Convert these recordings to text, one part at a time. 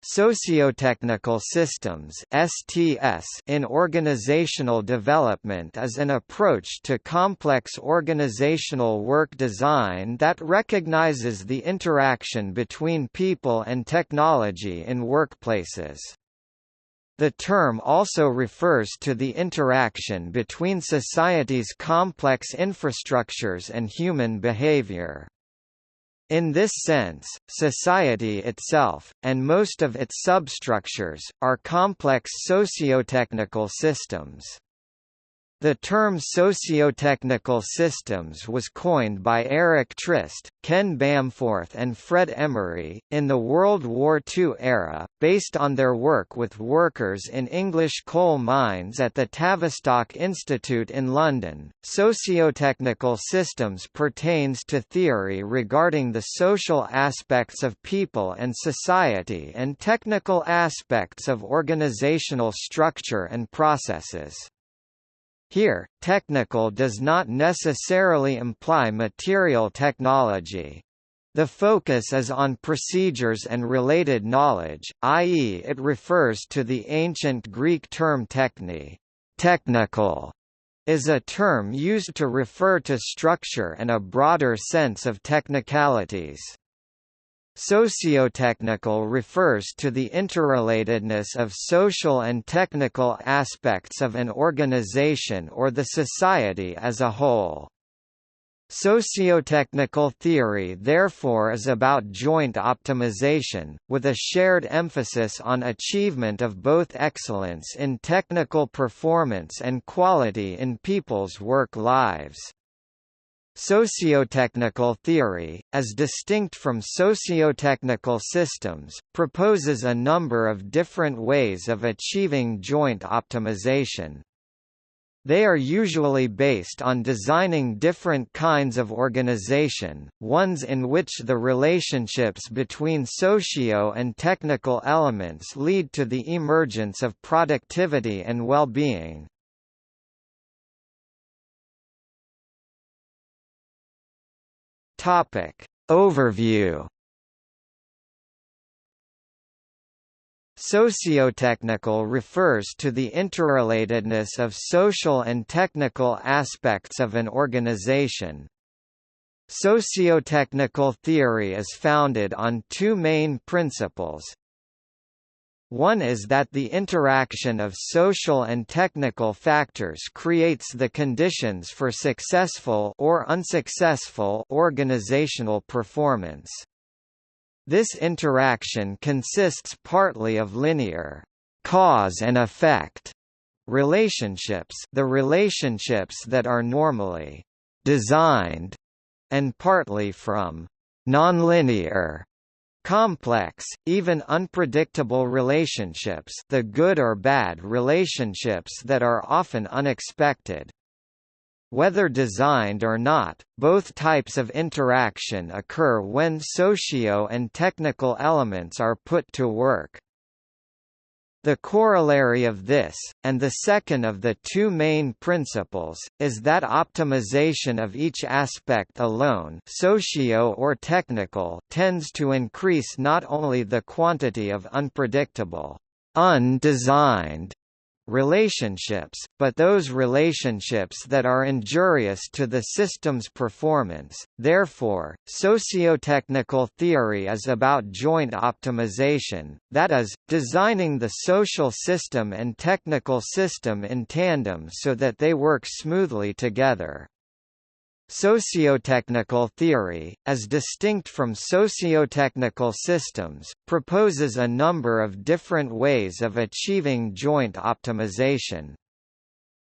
Sociotechnical systems (STS) in organizational development is an approach to complex organizational work design that recognizes the interaction between people and technology in workplaces. The term also refers to the interaction between society's complex infrastructures and human behavior. In this sense, society itself, and most of its substructures, are complex socio-technical systems. The term socio-technical systems was coined by Eric Trist, Ken Bamforth and Fred Emery, in the World War II era, based on their work with workers in English coal mines at the Tavistock Institute in London. Socio-technical systems pertains to theory regarding the social aspects of people and society and technical aspects of organizational structure and processes. Here, technical does not necessarily imply material technology. The focus is on procedures and related knowledge, i.e. it refers to the ancient Greek term techne. Technical is a term used to refer to structure and a broader sense of technicalities. Sociotechnical refers to the interrelatedness of social and technical aspects of an organization or the society as a whole. Sociotechnical theory therefore is about joint optimization, with a shared emphasis on achievement of both excellence in technical performance and quality in people's work lives. Sociotechnical theory, as distinct from sociotechnical systems, proposes a number of different ways of achieving joint optimization. They are usually based on designing different kinds of organization, ones in which the relationships between socio- and technical elements lead to the emergence of productivity and well-being. Topic Overview. Sociotechnical refers to the interrelatedness of social and technical aspects of an organization. Sociotechnical theory is founded on two main principles. One is that the interaction of social and technical factors creates the conditions for successful or unsuccessful organizational performance. This interaction consists partly of linear cause and effect relationships, the relationships that are normally designed, and partly from nonlinear complex, even unpredictable relationships, the good or bad relationships that are often unexpected. Whether designed or not, both types of interaction occur when socio- and technical elements are put to work. The corollary of this, and the second of the two main principles, is that optimization of each aspect alone, socio or technical, tends to increase not only the quantity of unpredictable, undesigned relationships, but those relationships that are injurious to the system's performance. Therefore, sociotechnical theory is about joint optimization, that is, designing the social system and technical system in tandem so that they work smoothly together. Sociotechnical theory, as distinct from sociotechnical systems, proposes a number of different ways of achieving joint optimization.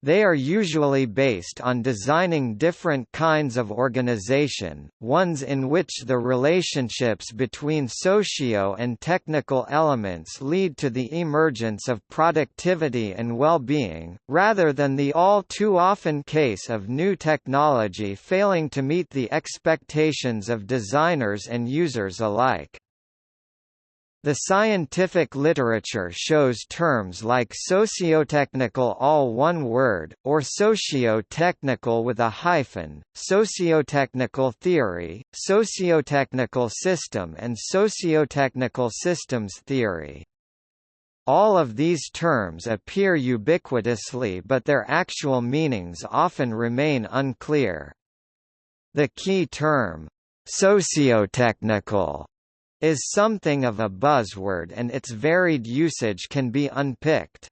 They are usually based on designing different kinds of organization, ones in which the relationships between socio- and technical elements lead to the emergence of productivity and well-being, rather than the all too often case of new technology failing to meet the expectations of designers and users alike. The scientific literature shows terms like sociotechnical all one word, or socio-technical with a hyphen, sociotechnical theory, sociotechnical system and sociotechnical systems theory. All of these terms appear ubiquitously, but their actual meanings often remain unclear. The key term, sociotechnical, is something of a buzzword and its varied usage can be unpicked.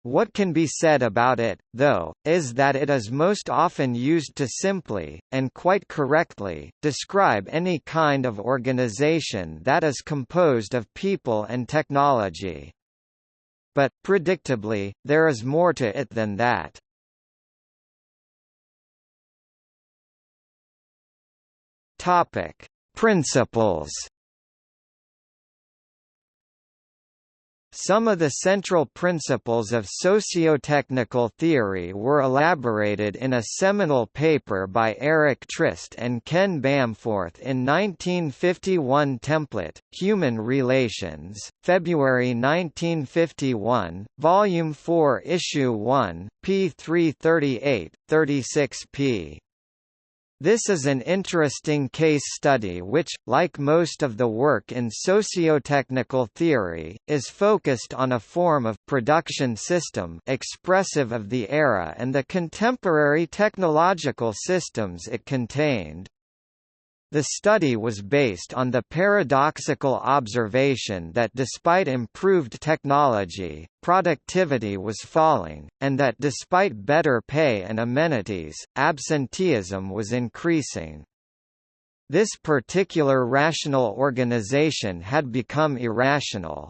What can be said about it, though, is that it is most often used to simply, and quite correctly, describe any kind of organization that is composed of people and technology. But, predictably, there is more to it than that. Topic: Principles. Some of the central principles of socio-technical theory were elaborated in a seminal paper by Eric Trist and Ken Bamforth in 1951. Template, Human Relations, February 1951, Volume 4 Issue 1, p. 338, 36p. This is an interesting case study which, like most of the work in socio-technical theory, is focused on a form of production system expressive of the era and the contemporary technological systems it contained. The study was based on the paradoxical observation that despite improved technology, productivity was falling, and that despite better pay and amenities, absenteeism was increasing. This particular rational organization had become irrational.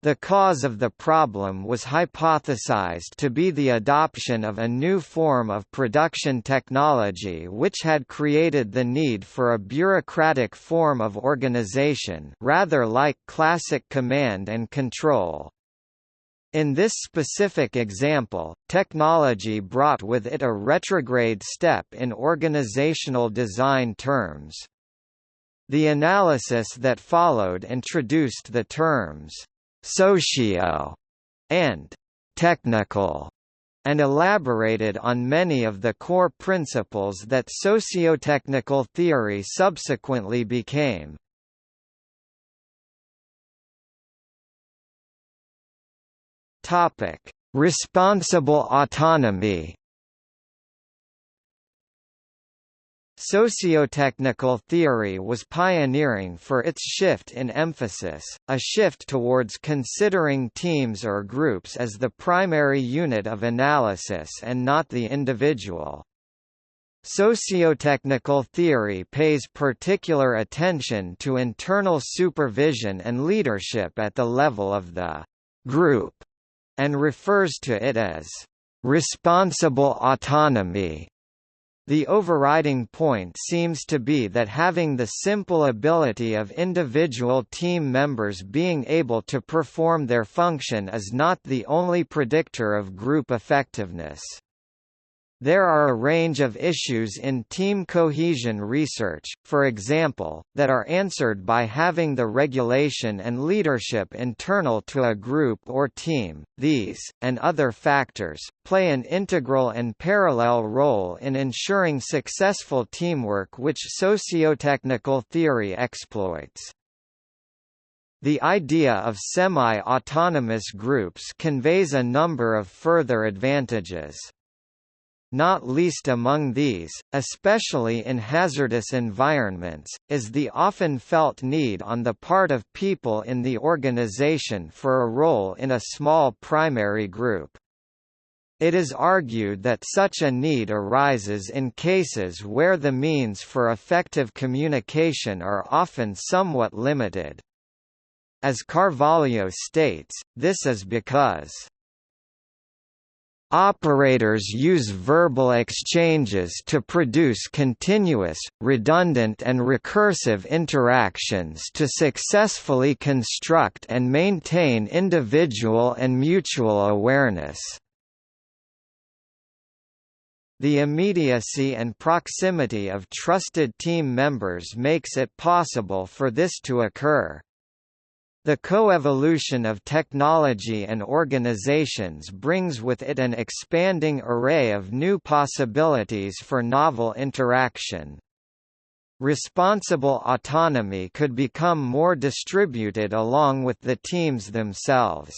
The cause of the problem was hypothesized to be the adoption of a new form of production technology which had created the need for a bureaucratic form of organization rather like classic command and control. In this specific example, technology brought with it a retrograde step in organizational design terms. The analysis that followed introduced the terms socio and technical, and elaborated on many of the core principles that socio-technical theory subsequently became. Topic: Responsible autonomy. Sociotechnical theory was pioneering for its shift in emphasis, a shift towards considering teams or groups as the primary unit of analysis and not the individual. Sociotechnical theory pays particular attention to internal supervision and leadership at the level of the group, and refers to it as responsible autonomy. The overriding point seems to be that having the simple ability of individual team members being able to perform their function is not the only predictor of group effectiveness. There are a range of issues in team cohesion research, for example, that are answered by having the regulation and leadership internal to a group or team. These, and other factors, play an integral and parallel role in ensuring successful teamwork, which socio-technical theory exploits. The idea of semi-autonomous groups conveys a number of further advantages. Not least among these, especially in hazardous environments, is the often felt need on the part of people in the organization for a role in a small primary group. It is argued that such a need arises in cases where the means for effective communication are often somewhat limited. As Carvalho states, this is because operators use verbal exchanges to produce continuous, redundant and recursive interactions to successfully construct and maintain individual and mutual awareness. The immediacy and proximity of trusted team members makes it possible for this to occur. The coevolution of technology and organizations brings with it an expanding array of new possibilities for novel interaction. Responsible autonomy could become more distributed along with the teams themselves.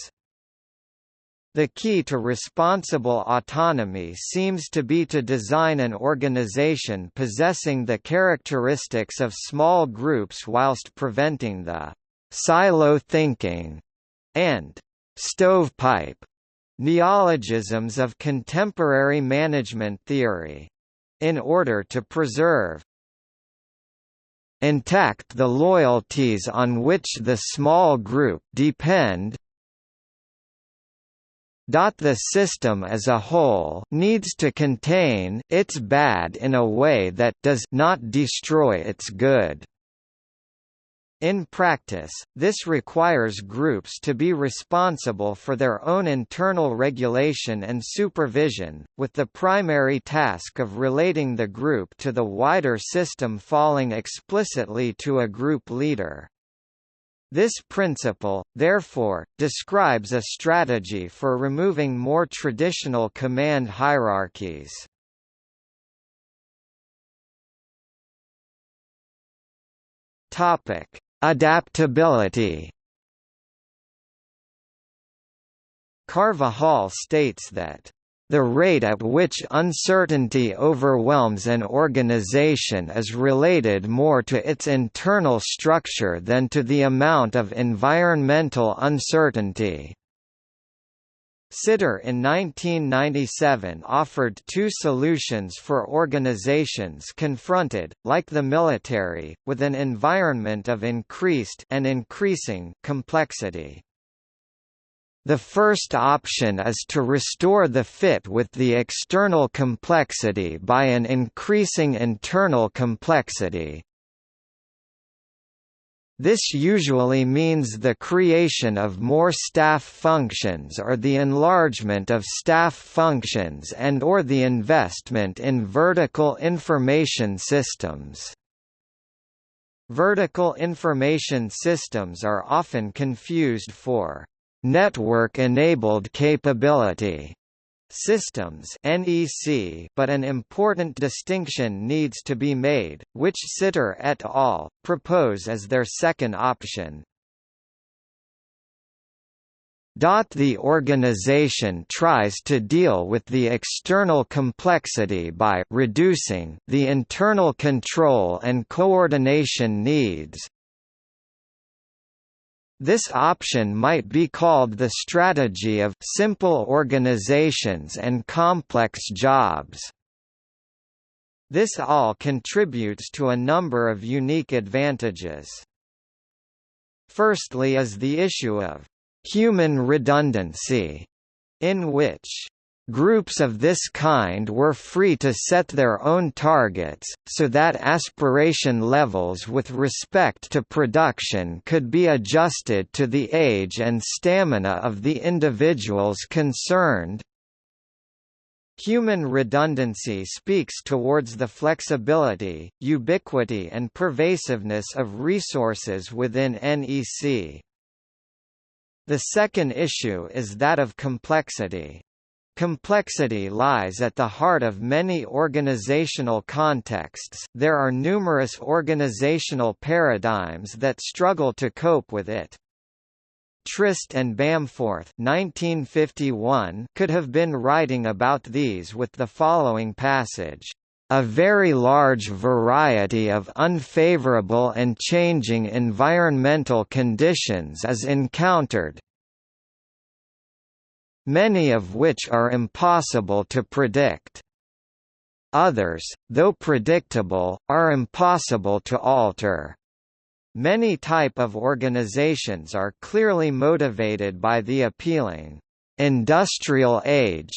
The key to responsible autonomy seems to be to design an organization possessing the characteristics of small groups whilst preventing the silo thinking and stovepipe neologisms of contemporary management theory. In order to preserve intact the loyalties on which the small group depend, the system as a whole needs to contain its bad in a way that does not destroy its good. In practice, this requires groups to be responsible for their own internal regulation and supervision, with the primary task of relating the group to the wider system falling explicitly to a group leader. This principle, therefore, describes a strategy for removing more traditional command hierarchies. Adaptability. Carvajal states that the rate at which uncertainty overwhelms an organization is related more to its internal structure than to the amount of environmental uncertainty. Sitter in 1997 offered two solutions for organizations confronted, like the military, with an environment of increased and increasing complexity. The first option is to restore the fit with the external complexity by an increasing internal complexity. This usually means the creation of more staff functions or the enlargement of staff functions and/or the investment in vertical information systems. Vertical information systems are often confused for network-enabled capability systems (NEC), but an important distinction needs to be made, which Sitter et al. Propose as their second option. The organization tries to deal with the external complexity by reducing the internal control and coordination needs. This option might be called the strategy of simple organizations and complex jobs. This all contributes to a number of unique advantages. Firstly is the issue of human redundancy, in which groups of this kind were free to set their own targets, so that aspiration levels with respect to production could be adjusted to the age and stamina of the individuals concerned. Human redundancy speaks towards the flexibility, ubiquity and pervasiveness of resources within NEC. The second issue is that of complexity. Complexity lies at the heart of many organizational contexts. There are numerous organizational paradigms that struggle to cope with it. Trist and Bamforth 1951 could have been writing about these with the following passage: "A very large variety of unfavorable and changing environmental conditions is encountered, many of which are impossible to predict. Others, though predictable, are impossible to alter. Many type of organizations are clearly motivated by the appealing industrial age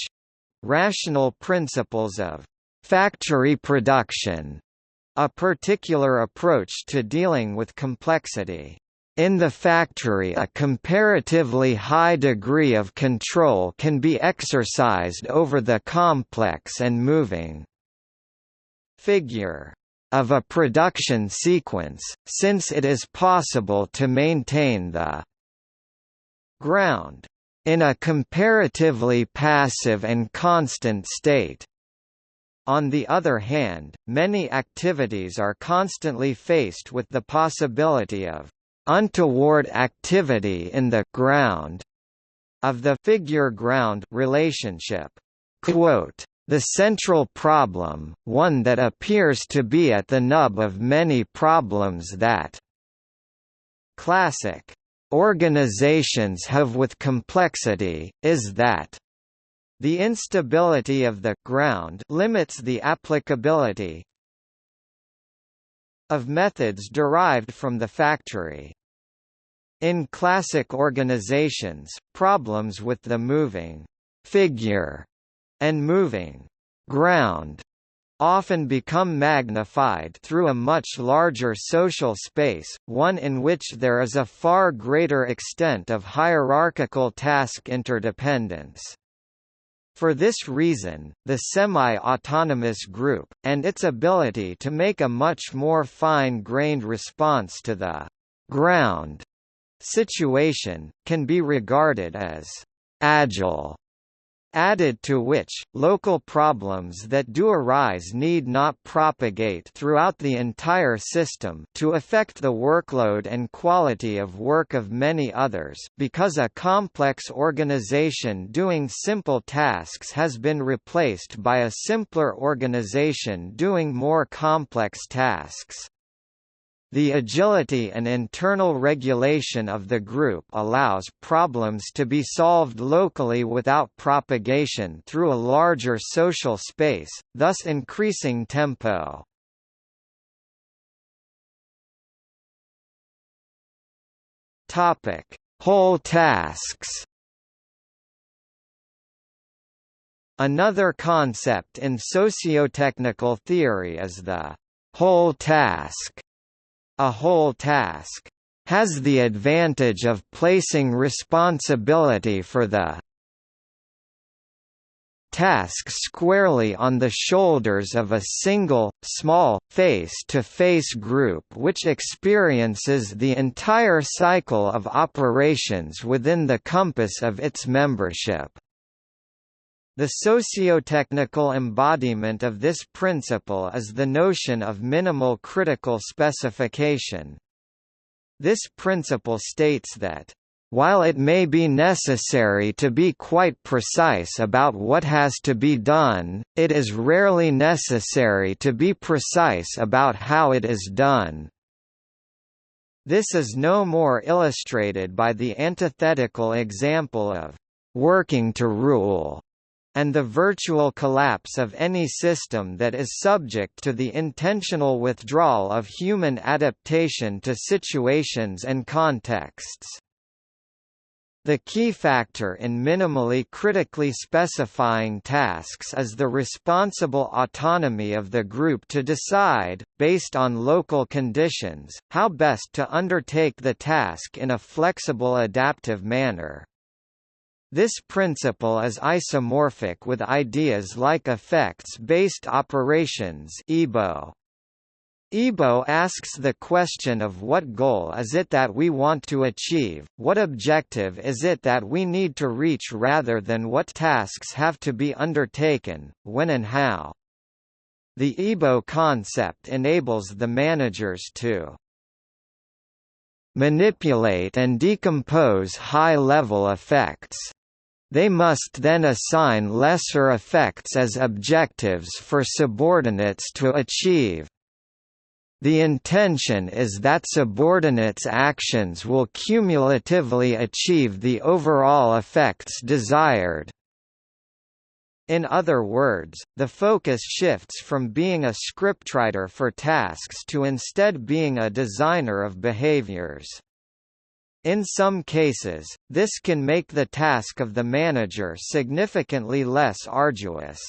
rational principles of factory production, a particular approach to dealing with complexity. In the factory, a comparatively high degree of control can be exercised over the complex and moving figure of a production sequence, since it is possible to maintain the ground in a comparatively passive and constant state. On the other hand, many activities are constantly faced with the possibility of untoward activity in the ground of the figure-ground relationship. Quote, "The central problem, one that appears to be at the nub of many problems that classic organizations have with complexity, is that the instability of the ground limits the applicability of methods derived from the factory. In classic organizations, problems with the moving figure and moving ground often become magnified through a much larger social space, one in which there is a far greater extent of hierarchical task interdependence. For this reason, the semi-autonomous group, and its ability to make a much more fine-grained response to the ground situation, can be regarded as agile. Added to which, local problems that do arise need not propagate throughout the entire system to affect the workload and quality of work of many others, because a complex organization doing simple tasks has been replaced by a simpler organization doing more complex tasks. The agility and internal regulation of the group allows problems to be solved locally without propagation through a larger social space, thus increasing tempo. Topic: Whole tasks. Another concept in sociotechnical theory is the whole task. A whole task has the advantage of placing responsibility for the task squarely on the shoulders of a single, small, face-to-face group which experiences the entire cycle of operations within the compass of its membership. The sociotechnical embodiment of this principle is the notion of minimal critical specification. This principle states that, while it may be necessary to be quite precise about what has to be done, it is rarely necessary to be precise about how it is done. This is no more illustrated by the antithetical example of working to rule and the virtual collapse of any system that is subject to the intentional withdrawal of human adaptation to situations and contexts. The key factor in minimally critically specifying tasks is the responsible autonomy of the group to decide, based on local conditions, how best to undertake the task in a flexible adaptive manner. This principle is isomorphic with ideas like effects-based operations (EBO). EBO asks the question of what goal is it that we want to achieve, what objective is it that we need to reach rather than what tasks have to be undertaken, when and how. The EBO concept enables the managers to manipulate and decompose high-level effects. They must then assign lesser effects as objectives for subordinates to achieve. The intention is that subordinates' actions will cumulatively achieve the overall effects desired. In other words, the focus shifts from being a scriptwriter for tasks to instead being a designer of behaviors. In some cases, this can make the task of the manager significantly less arduous.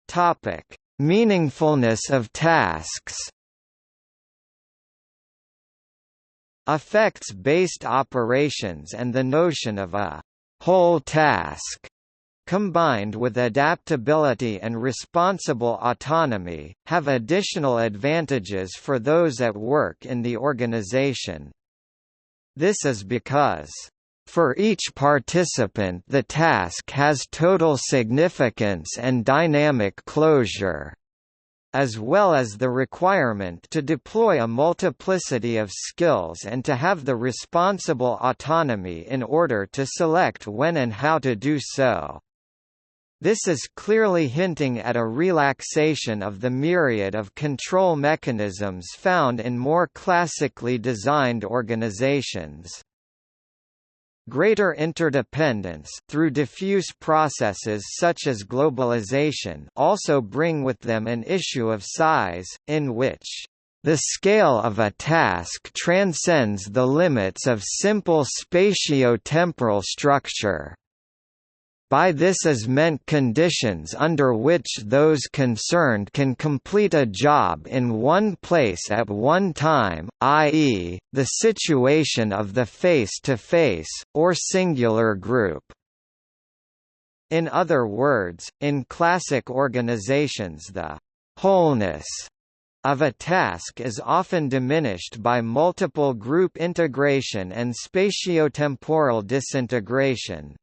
Topic: Meaningfulness of tasks. Effects-based operations and the notion of a whole task combined with adaptability and responsible autonomy, have additional advantages for those at work in the organization. This is because for each participant the task has total significance and dynamic closure, as well as the requirement to deploy a multiplicity of skills and to have the responsible autonomy in order to select when and how to do so. This is clearly hinting at a relaxation of the myriad of control mechanisms found in more classically designed organizations. Greater interdependence through diffuse processes such as globalization also bring with them an issue of size, in which the scale of a task transcends the limits of simple spatio-temporal structure. By this is meant conditions under which those concerned can complete a job in one place at one time, i.e., the situation of the face-to-face, or singular group. In other words, in classic organizations the wholeness of a task is often diminished by multiple group integration and spatiotemporal disintegration.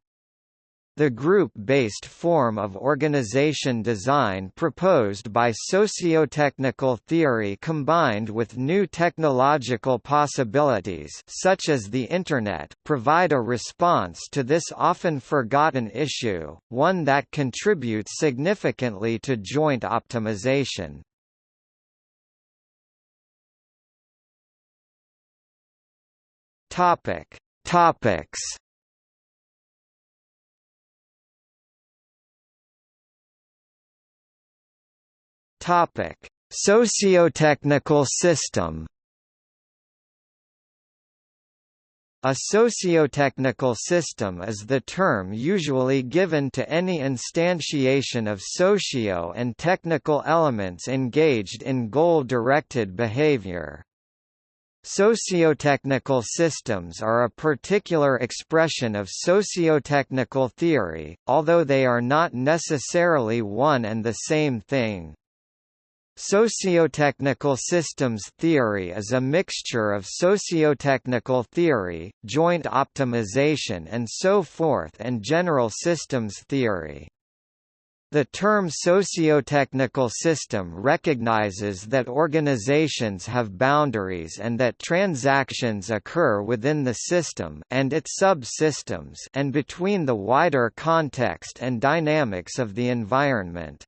The group-based form of organization design proposed by sociotechnical theory combined with new technological possibilities such as the Internet provide a response to this often forgotten issue, one that contributes significantly to joint optimization. Topics. Sociotechnical system. A sociotechnical system is the term usually given to any instantiation of socio- and technical elements engaged in goal-directed behavior. Sociotechnical systems are a particular expression of sociotechnical theory, although they are not necessarily one and the same thing. Sociotechnical systems theory is a mixture of sociotechnical theory, joint optimization and so forth and general systems theory. The term sociotechnical system recognizes that organizations have boundaries and that transactions occur within the system and its subsystems and between the wider context and dynamics of the environment.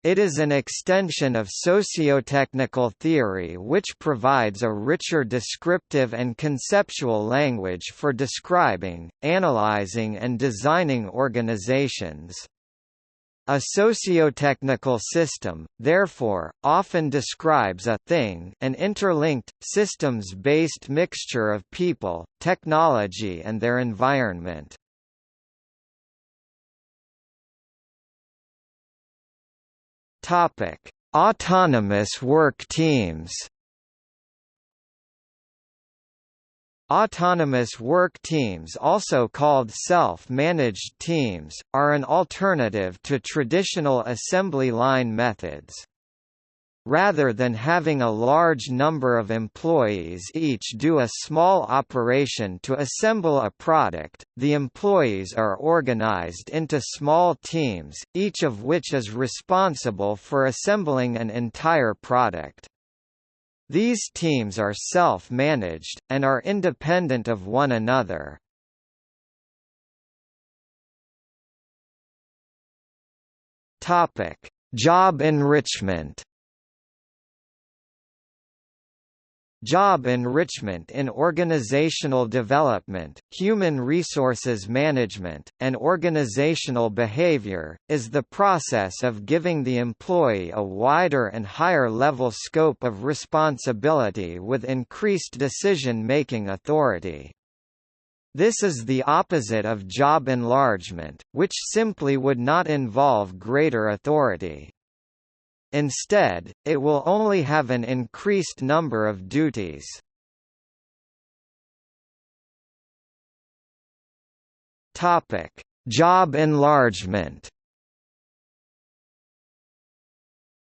It is an extension of sociotechnical theory which provides a richer descriptive and conceptual language for describing, analyzing and designing organizations. A sociotechnical system, therefore, often describes a thing, an interlinked, systems-based mixture of people, technology and their environment. Autonomous work teams. Autonomous work teams, also called self-managed teams, are an alternative to traditional assembly line methods. Rather than having a large number of employees each do a small operation to assemble a product, the employees are organized into small teams, each of which is responsible for assembling an entire product. These teams are self-managed, and are independent of one another. Job enrichment. Job enrichment in organizational development, human resources management, and organizational behavior, is the process of giving the employee a wider and higher-level scope of responsibility with increased decision-making authority. This is the opposite of job enlargement, which simply would not involve greater authority. Instead, it will only have an increased number of duties. Job enlargement.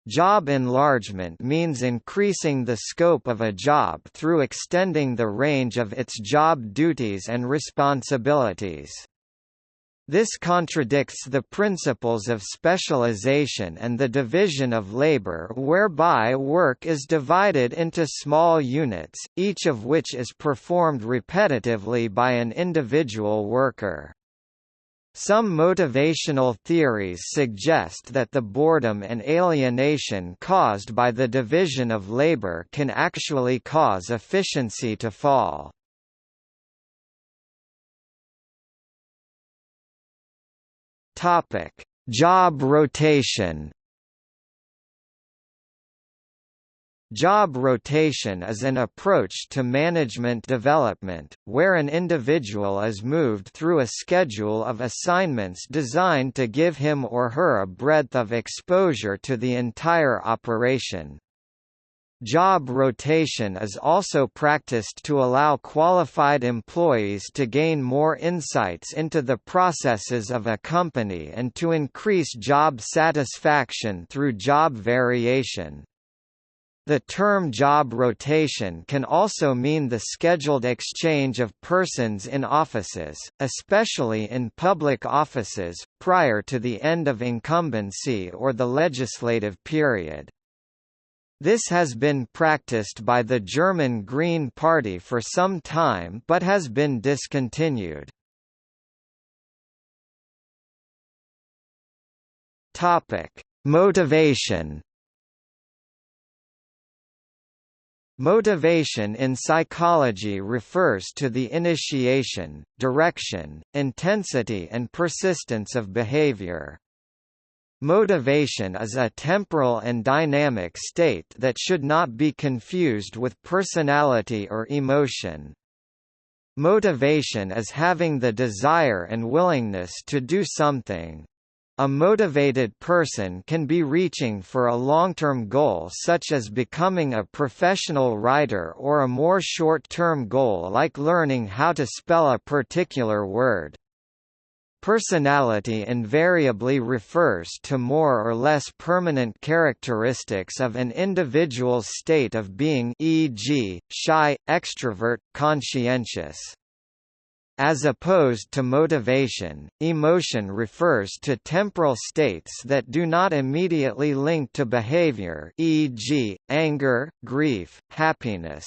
Job enlargement means increasing the scope of a job through extending the range of its job duties and responsibilities. This contradicts the principles of specialization and the division of labor, whereby work is divided into small units, each of which is performed repetitively by an individual worker. Some motivational theories suggest that the boredom and alienation caused by the division of labor can actually cause efficiency to fall. Job rotation. Job rotation is an approach to management development, where an individual is moved through a schedule of assignments designed to give him or her a breadth of exposure to the entire operation. Job rotation is also practiced to allow qualified employees to gain more insights into the processes of a company and to increase job satisfaction through job variation. The term job rotation can also mean the scheduled exchange of persons in offices, especially in public offices, prior to the end of incumbency or the legislative period. This has been practiced by the German Green Party for some time but has been discontinued. Motivation. Motivation in psychology refers to the initiation, direction, intensity and persistence of behavior. Motivation is a temporal and dynamic state that should not be confused with personality or emotion. Motivation is having the desire and willingness to do something. A motivated person can be reaching for a long-term goal such as becoming a professional writer or a more short-term goal like learning how to spell a particular word. Personality invariably refers to more or less permanent characteristics of an individual's state of being, e.g., shy, extrovert, conscientious. As opposed to motivation, emotion refers to temporal states that do not immediately link to behavior, e.g., anger, grief, happiness.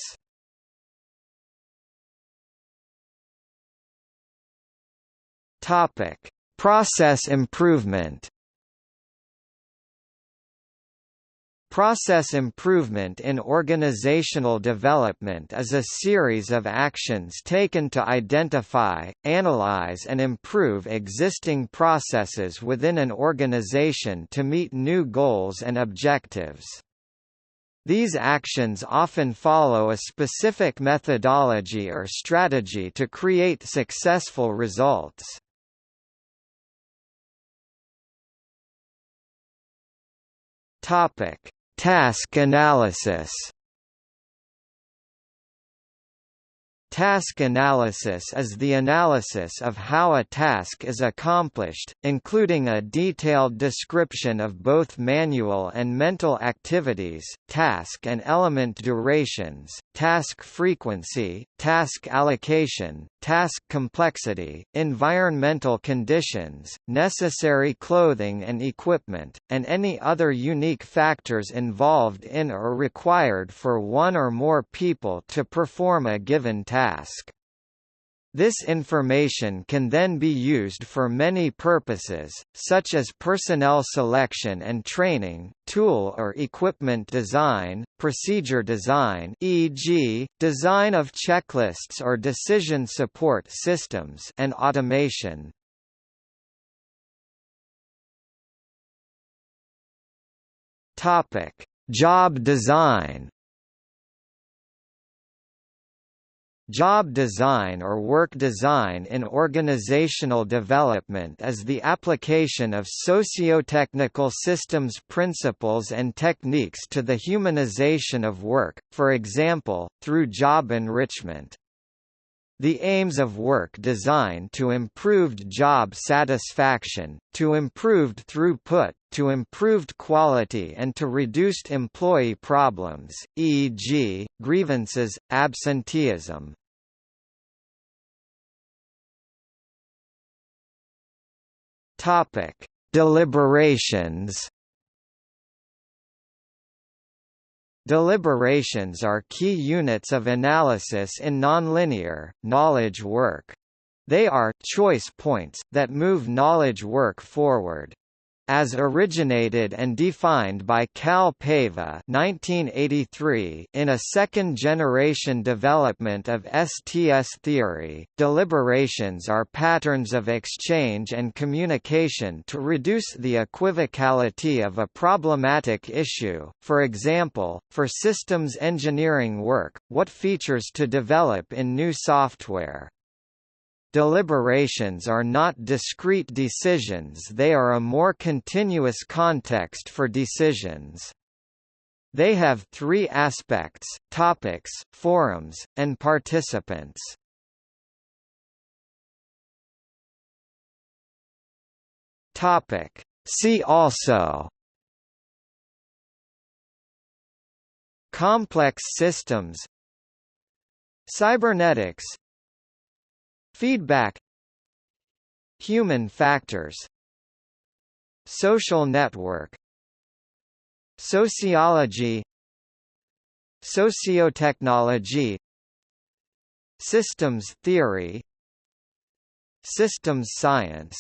Process improvement. Process improvement in organizational development is a series of actions taken to identify, analyze and improve existing processes within an organization to meet new goals and objectives. These actions often follow a specific methodology or strategy to create successful results. Task analysis. Task analysis is the analysis of how a task is accomplished, including a detailed description of both manual and mental activities, task and element durations, task frequency, task allocation, task complexity, environmental conditions, necessary clothing and equipment, and any other unique factors involved in or required for one or more people to perform a given task. This information can then be used for many purposes, such as personnel selection and training, tool or equipment design, procedure design, e.g., design of checklists or decision support systems, and automation. Job design. Job design or work design in organizational development is the application of socio-technical systems principles and techniques to the humanization of work, for example, through job enrichment. The aims of work design to improved job satisfaction, to improved throughput, to improved quality and to reduced employee problems, e.g., grievances, absenteeism. Deliberations. Deliberations are key units of analysis in nonlinear, knowledge work. They are choice points that move knowledge work forward. As originated and defined by Cal Pava (1983) in a second-generation development of STS theory, deliberations are patterns of exchange and communication to reduce the equivocality of a problematic issue. For example, for systems engineering work, what features to develop in new software? Deliberations are not discrete decisions, they are a more continuous context for decisions. They have three aspects: topics, forums, and participants. See also: complex systems, cybernetics, feedback, human factors, social network, sociology, sociotechnology, systems theory, systems science.